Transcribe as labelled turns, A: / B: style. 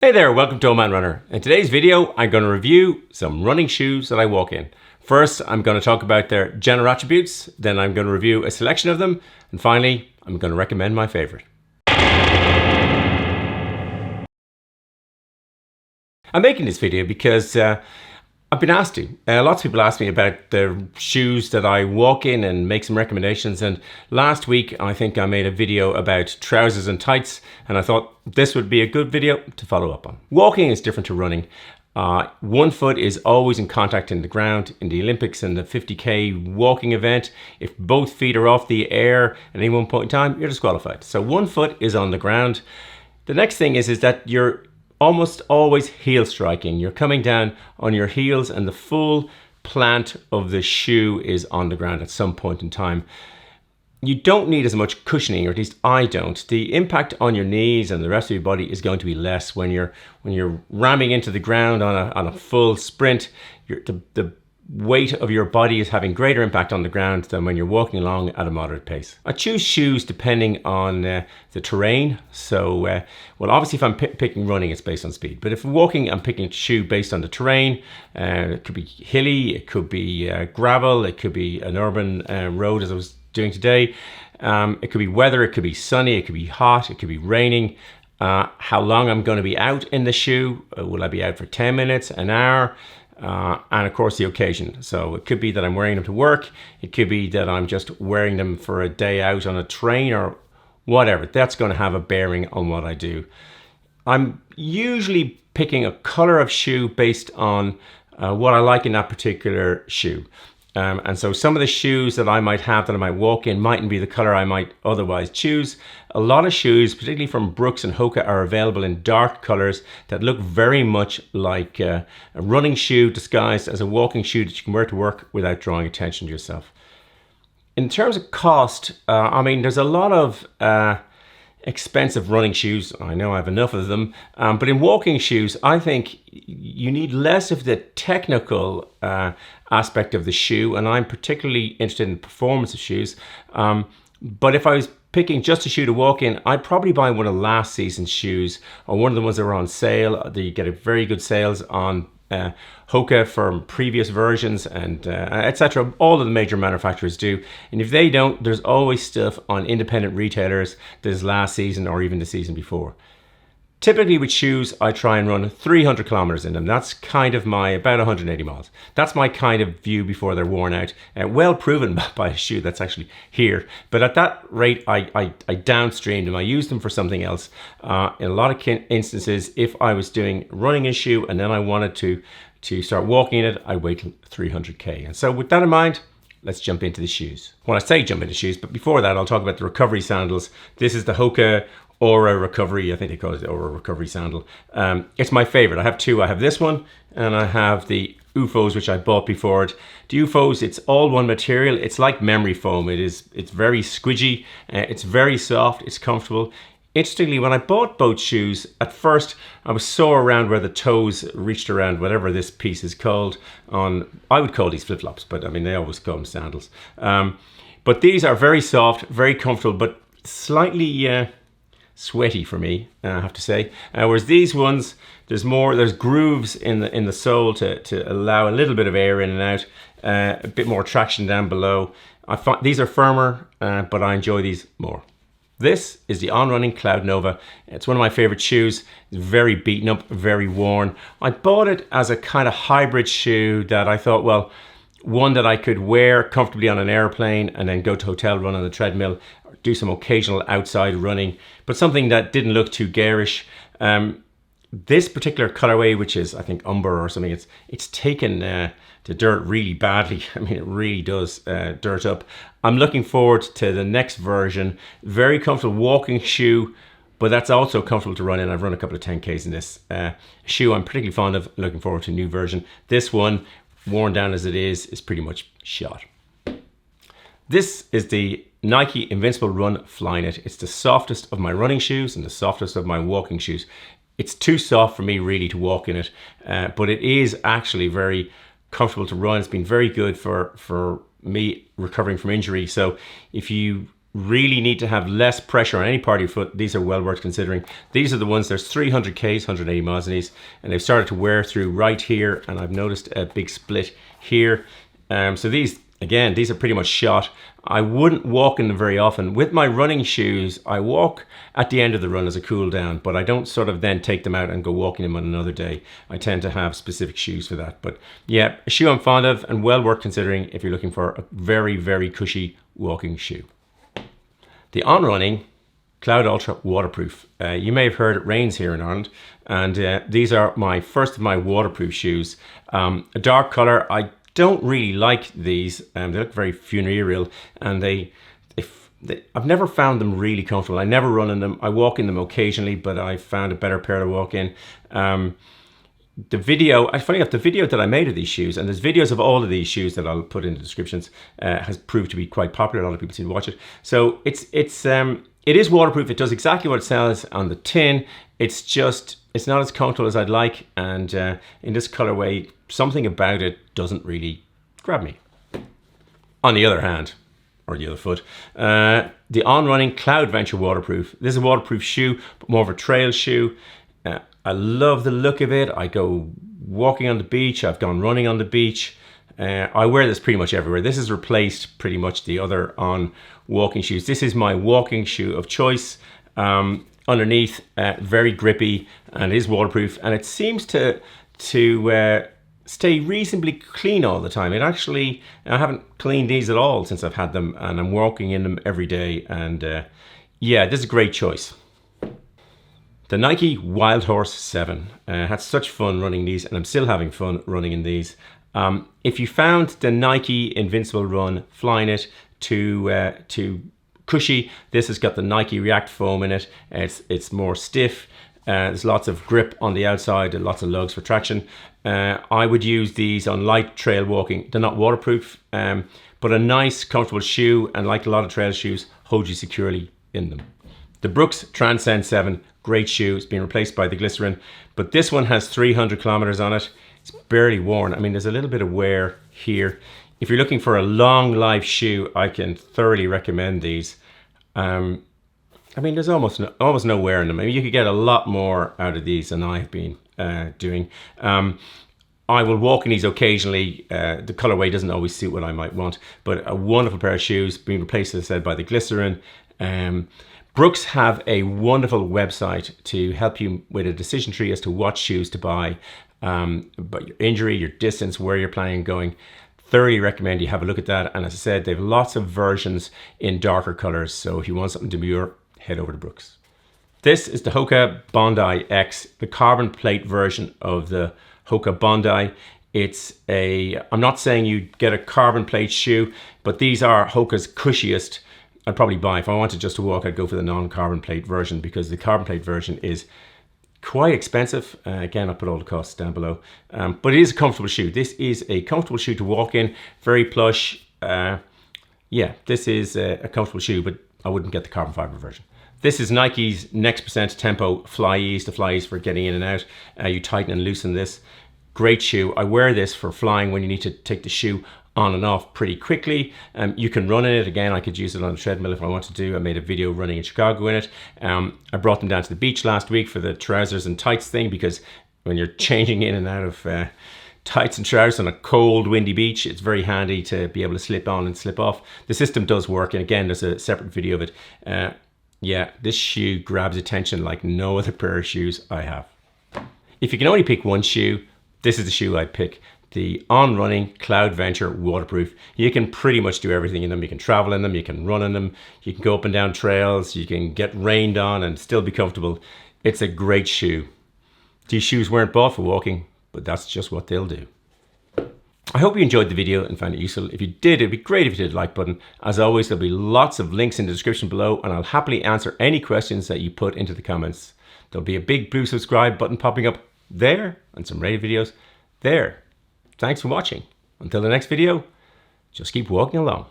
A: Hey there, welcome to Old Man Runner. In today's video, I'm going to review some running shoes that I walk in. First, I'm going to talk about their general attributes, then I'm going to review a selection of them, and finally, I'm going to recommend my favorite. I'm making this video because I've been asked to. Lots of people ask me about the shoes that I walk in and make some recommendations. And last week, I think I made a video about trousers and tights, and I thought this would be a good video to follow up on. Walking is different to running. One foot is always in contact in the ground. In the Olympics and the 50K walking event, if both feet are off the air at any one point in time, you're disqualified. So one foot is on the ground. The next thing is that you're almost always heel striking. You're coming down on your heels and the full plant of the shoe is on the ground at some point in time. You don't need as much cushioning, or at least I don't. The impact on your knees and the rest of your body is going to be less when you're ramming into the ground on a full sprint. The weight of your body is having greater impact on the ground than when you're walking along at a moderate pace. I choose shoes depending on the terrain. So, well, obviously if I'm picking running, it's based on speed. But if I'm walking, I'm picking a shoe based on the terrain. It could be hilly, it could be gravel, it could be an urban road as I was doing today. It could be weather, it could be sunny, it could be hot, it could be raining. How long I'm going to be out in the shoe. Will I be out for 10 minutes, an hour? And of course the occasion. So it could be that I'm wearing them to work. It could be that I'm just wearing them for a day out on a train or whatever. That's going to have a bearing on what I do. I'm usually picking a color of shoe based on what I like in that particular shoe. And so some of the shoes that I might have that I might walk in mightn't be the color I might otherwise choose. A lot of shoes, particularly from Brooks and Hoka, are available in dark colors that look very much like a running shoe disguised as a walking shoe that you can wear to work without drawing attention to yourself. In terms of cost, I mean, there's a lot of expensive running shoes. I know I have enough of them, but in walking shoes, I think you need less of the technical aspect of the shoe, and I'm particularly interested in performance of shoes. But if I was picking just a shoe to walk in, I'd probably buy one of last season's shoes or one of the ones that were on sale. You get a very good sales on Hoka from previous versions and etc. All of the major manufacturers do, and if they don't, there's always stuff on independent retailers that is last season or even the season before. Typically with shoes, I try and run 300 kilometers in them. That's kind of my, about 180 miles. That's my kind of view before they're worn out. Well proven by a shoe that's actually here. But at that rate, I downstream them. I use them for something else. In a lot of instances, if I was doing running a shoe and then I wanted to start walking in it, I wait till 300K. And so with that in mind, let's jump into the shoes. When I say jump into shoes, but before that, I'll talk about the recovery sandals. This is the Hoka Aura Recovery. I think they call it the Aura Recovery Sandal. It's my favorite. I have two. I have this one and I have the Oofos, which I bought before it. The Oofos, it's all one material. It's like memory foam. It's very squidgy. It's very soft. It's comfortable. Interestingly, when I bought both shoes, at first I was sore around where the toes reached around whatever this piece is called. I would call these flip-flops, but I mean, they always call them sandals. But these are very soft, very comfortable, but slightly sweaty for me, I have to say. Whereas these ones, there's grooves in the sole to allow a little bit of air in and out, a bit more traction down below. I find these are firmer, but I enjoy these more. This is the on-running Cloudnova. It's one of my favorite shoes. It's very beaten up, very worn. I bought it as a kind of hybrid shoe that I thought, well, one that I could wear comfortably on an airplane and then go to hotel run on the treadmill, or do some occasional outside running, but something that didn't look too garish. This particular colorway, which is I think umber or something, it's taken the dirt really badly. I mean, it really does dirt up. I'm looking forward to the next version. Very comfortable walking shoe, but that's also comfortable to run in. I've run a couple of 10Ks in this shoe. I'm particularly fond of. Looking forward to a new version. This one, worn down as it is pretty much shot. This is the Nike Invincible Run Flyknit. It's the softest of my running shoes and the softest of my walking shoes. It's too soft for me really to walk in it, but it is actually very comfortable to run. It's been very good for me recovering from injury. So if you really need to have less pressure on any part of your foot, these are well worth considering. These are the ones, there's 300 Ks, 180 miles in these, and they've started to wear through right here, and I've noticed a big split here. So these, again, these are pretty much shot. I wouldn't walk in them very often. With my running shoes, I walk at the end of the run as a cool down, but I don't sort of then take them out and go walking them on another day. I tend to have specific shoes for that. But yeah, a shoe I'm fond of and well worth considering if you're looking for a very, very cushy walking shoe. The on-running Cloud Ultra waterproof. You may have heard it rains here in Ireland, and these are my first of my waterproof shoes. A dark color. I don't really like these. They look very funereal, and I've never found them really comfortable. I never run in them. I walk in them occasionally, but I found a better pair to walk in. The video, funny enough, the video that I made of these shoes, and there's videos of all of these shoes that I'll put in the descriptions, has proved to be quite popular. A lot of people seem to watch it. So it is waterproof. It does exactly what it says on the tin. It's not as comfortable as I'd like, and in this colorway, something about it doesn't really grab me. On the other hand, or the other foot, the on-running Cloudventure waterproof. This is a waterproof shoe, but more of a trail shoe. I love the look of it. I go walking on the beach. I've gone running on the beach. I wear this pretty much everywhere. This has replaced pretty much the other on walking shoes. This is my walking shoe of choice. Underneath, very grippy, and is waterproof, and it seems to stay reasonably clean all the time. I haven't cleaned these at all since I've had them, and I'm walking in them every day, and yeah, this is a great choice. The Nike Wildhorse 7. Had such fun running these, and I'm still having fun running in these. If you found the Nike Invincible Run Flyknit too cushy, this has got the Nike React foam in it. It's more stiff. There's lots of grip on the outside and lots of lugs for traction. I would use these on light trail walking. They're not waterproof, but a nice, comfortable shoe, and like a lot of trail shoes, hold you securely in them. The Brooks Transcend 7, great shoe. It's been replaced by the Glycerin, but this one has 300 kilometers on it. It's barely worn. I mean, there's a little bit of wear here. If you're looking for a long life shoe, I can thoroughly recommend these. I mean, there's almost no wear in them. I mean, you could get a lot more out of these than I've been doing. I will walk in these occasionally. The colorway doesn't always suit what I might want, but a wonderful pair of shoes, being replaced, as I said, by the Glycerin. Brooks have a wonderful website to help you with a decision tree as to what shoes to buy, but your injury, your distance, where you're planning on going. Thoroughly recommend you have a look at that. And as I said, they have lots of versions in darker colors. So if you want something demure, head over to Brooks. This is the Hoka Bondi X, the carbon plate version of the Hoka Bondi. I'm not saying you get a carbon plate shoe, but these are Hoka's cushiest. I'd probably buy, if I wanted just to walk, I'd go for the non-carbon plate version, because the carbon plate version is quite expensive. Again, I'll put all the costs down below. But it is a comfortable shoe. This is a comfortable shoe to walk in, very plush. Yeah, this is a comfortable shoe, but I wouldn't get the carbon fiber version. This is Nike's Next Percent Tempo FlyEase, the FlyEase for getting in and out. You tighten and loosen this. Great shoe. I wear this for flying when you need to take the shoe on and off pretty quickly. You can run in it. Again, I could use it on a treadmill if I wanted to. I made a video running in Chicago in it. I brought them down to the beach last week for the trousers and tights thing, because when you're changing in and out of tights and trousers on a cold, windy beach, it's very handy to be able to slip on and slip off. The system does work, and again, there's a separate video of it. Yeah, this shoe grabs attention like no other pair of shoes I have. If you can only pick one shoe, this is the shoe I'd pick. The on-running Cloudventure waterproof. You can pretty much do everything in them. You can travel in them, you can run in them, you can go up and down trails, you can get rained on and still be comfortable. It's a great shoe. These shoes weren't bought for walking, but that's just what they'll do. I hope you enjoyed the video and found it useful. If you did, it'd be great if you hit the like button. As always, there'll be lots of links in the description below, and I'll happily answer any questions that you put into the comments. There'll be a big blue subscribe button popping up there, and some rated videos there. Thanks for watching. Until the next video, just keep walking along.